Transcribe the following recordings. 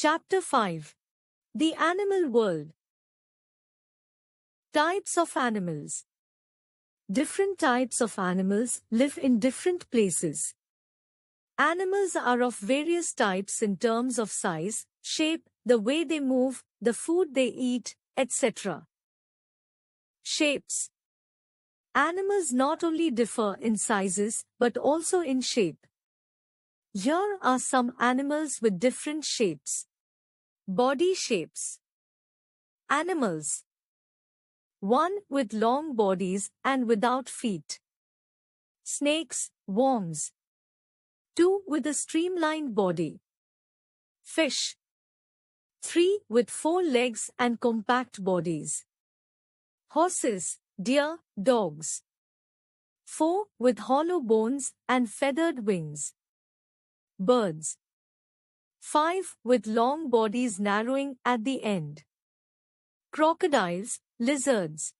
Chapter 5. The Animal World. Types of animals. Different types of animals live in different places. Animals are of various types in terms of size, shape, the way they move, the food they eat, etc. Shapes. Animals not only differ in sizes but also in shape. Here are some animals with different shapes. Body shapes. Animals. 1. With long bodies and without feet. Snakes, worms. 2. With a streamlined body. Fish. 3. With 4 legs and compact bodies. Horses, deer, dogs. 4. With hollow bones and feathered wings. Birds. 5. With long bodies narrowing at the end. Crocodiles, lizards.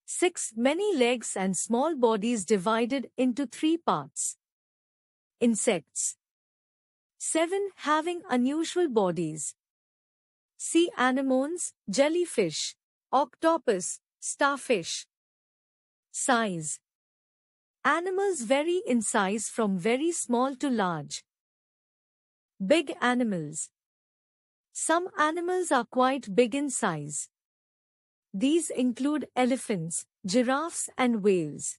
6. Many legs and small bodies divided into 3 parts. Insects. 7. Having unusual bodies. Sea anemones, jellyfish, octopus, starfish. Size. Animals vary in size from very small to large. Big animals. Some animals are quite big in size. These include elephants, giraffes and whales.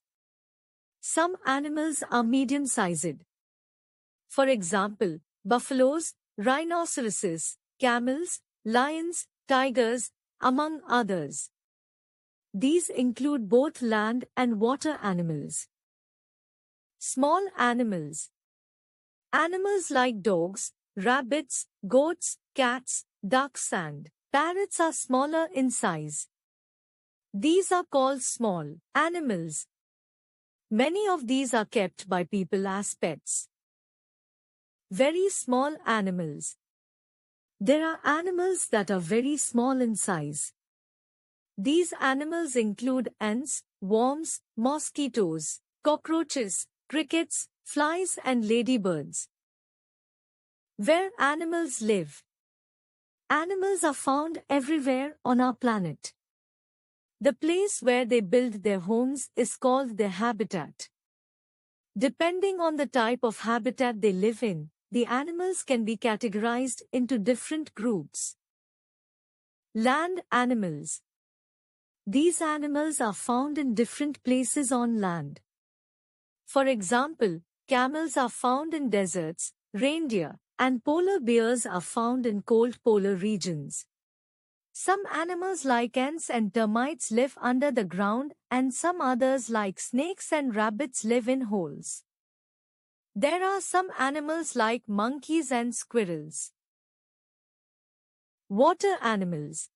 Some animals are medium-sized. For example, buffaloes, rhinoceroses, camels, lions, tigers, among others. These include both land and water animals. Small animals. Animals like dogs, rabbits, goats, cats, ducks and parrots are smaller in size. These are called small animals. Many of these are kept by people as pets. Very small animals. There are animals that are very small in size. These animals include ants, worms, mosquitoes, cockroaches, crickets, flies and ladybirds. Where animals live. Animals are found everywhere on our planet. The place where they build their homes is called their habitat. Depending on the type of habitat they live in, the animals can be categorized into different groups. Land animals. These animals are found in different places on land. For example, camels are found in deserts, reindeer and polar bears are found in cold polar regions. Some animals like ants and termites live under the ground and some others like snakes and rabbits live in holes. There are some animals like monkeys and squirrels. Water animals.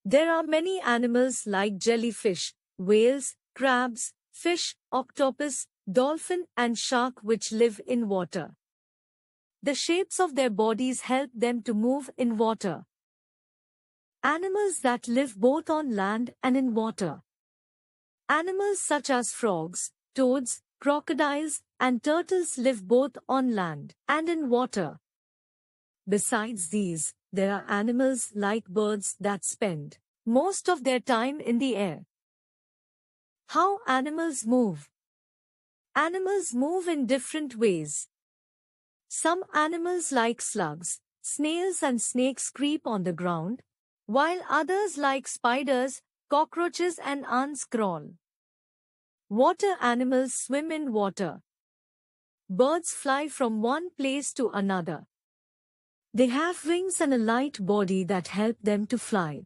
There are many animals like jellyfish, whales, crabs, fish, octopus, dolphin and shark which live in water. The shapes of their bodies help them to move in water. Animals that live both on land and in water. Animals such as frogs, toads, crocodiles, and turtles live both on land and in water. Besides these, there are animals like birds that spend most of their time in the air. How animals move. Animals move in different ways. Some animals like slugs, snails and snakes creep on the ground, while others like spiders, cockroaches and ants crawl. Water animals swim in water. Birds fly from one place to another. They have wings and a light body that help them to fly.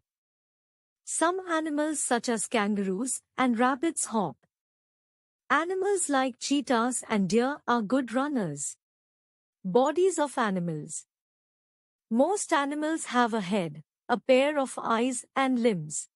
Some animals such as kangaroos and rabbits hop. Animals like cheetahs and deer are good runners. Bodies of animals. Most animals have a head, a pair of eyes and limbs.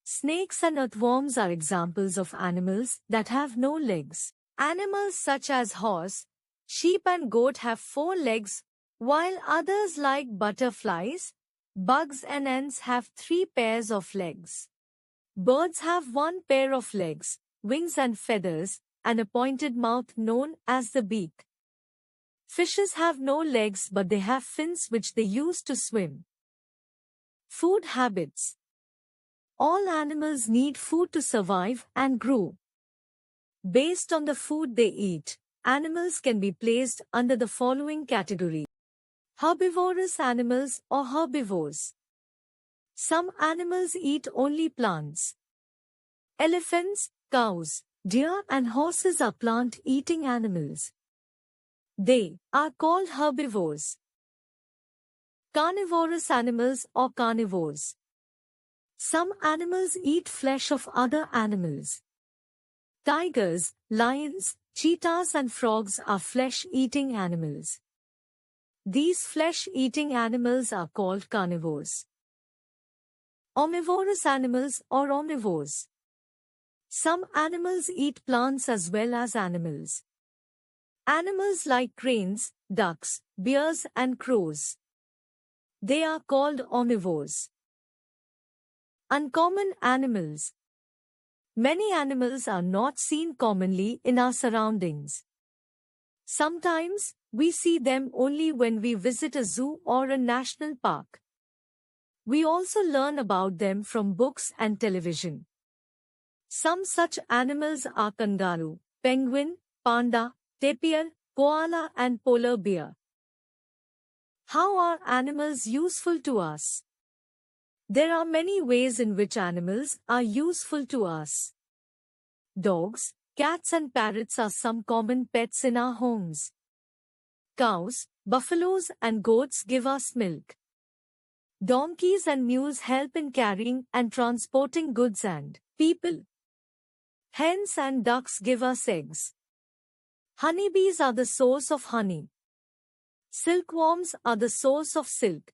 Snakes and earthworms are examples of animals that have no legs. Animals such as horse, sheep and goat have 4 legs, while others like butterflies, bugs and ants have 3 pairs of legs. Birds have 1 pair of legs, wings and feathers, and a pointed mouth known as the beak. Fishes have no legs but they have fins which they use to swim. Food habits. All animals need food to survive and grow. Based on the food they eat, animals can be placed under the following category. Herbivorous animals or herbivores. Some animals eat only plants. Elephants, cows, deer and horses are plant-eating animals. They are called herbivores. Carnivorous animals or carnivores. Some animals eat flesh of other animals. Tigers, lions, cheetahs and frogs are flesh-eating animals. These flesh-eating animals are called carnivores. Omnivorous animals or omnivores. Some animals eat plants as well as animals. Animals like cranes, ducks, bears and crows. They are called omnivores. Uncommon animals. Many animals are not seen commonly in our surroundings. Sometimes, we see them only when we visit a zoo or a national park. We also learn about them from books and television. Some such animals are kangaroo, penguin, panda, tapir, koala and polar bear. How are animals useful to us? There are many ways in which animals are useful to us. Dogs, cats and parrots are some common pets in our homes. Cows, buffaloes and goats give us milk. Donkeys and mules help in carrying and transporting goods and people. Hens and ducks give us eggs. Honeybees are the source of honey. Silkworms are the source of silk.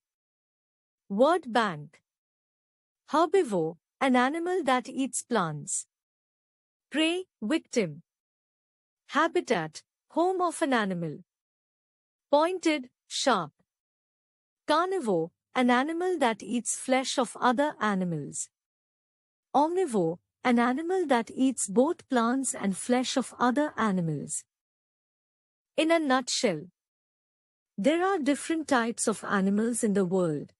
Word bank. Herbivore, an animal that eats plants. Prey, victim. Habitat, home of an animal. Pointed, sharp. Carnivore, an animal that eats flesh of other animals. Omnivore, an animal that eats both plants and flesh of other animals. In a nutshell, there are different types of animals in the world.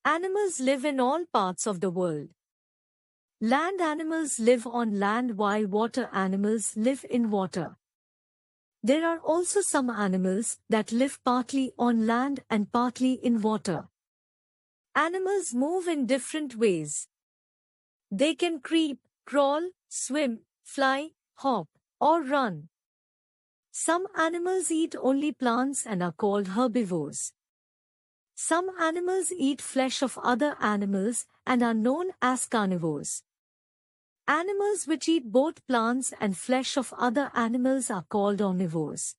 Animals live in all parts of the world. Land animals live on land while water animals live in water. There are also some animals that live partly on land and partly in water. Animals move in different ways. They can creep, crawl, swim, fly, hop, or run. Some animals eat only plants and are called herbivores. Some animals eat flesh of other animals and are known as carnivores. Animals which eat both plants and flesh of other animals are called omnivores.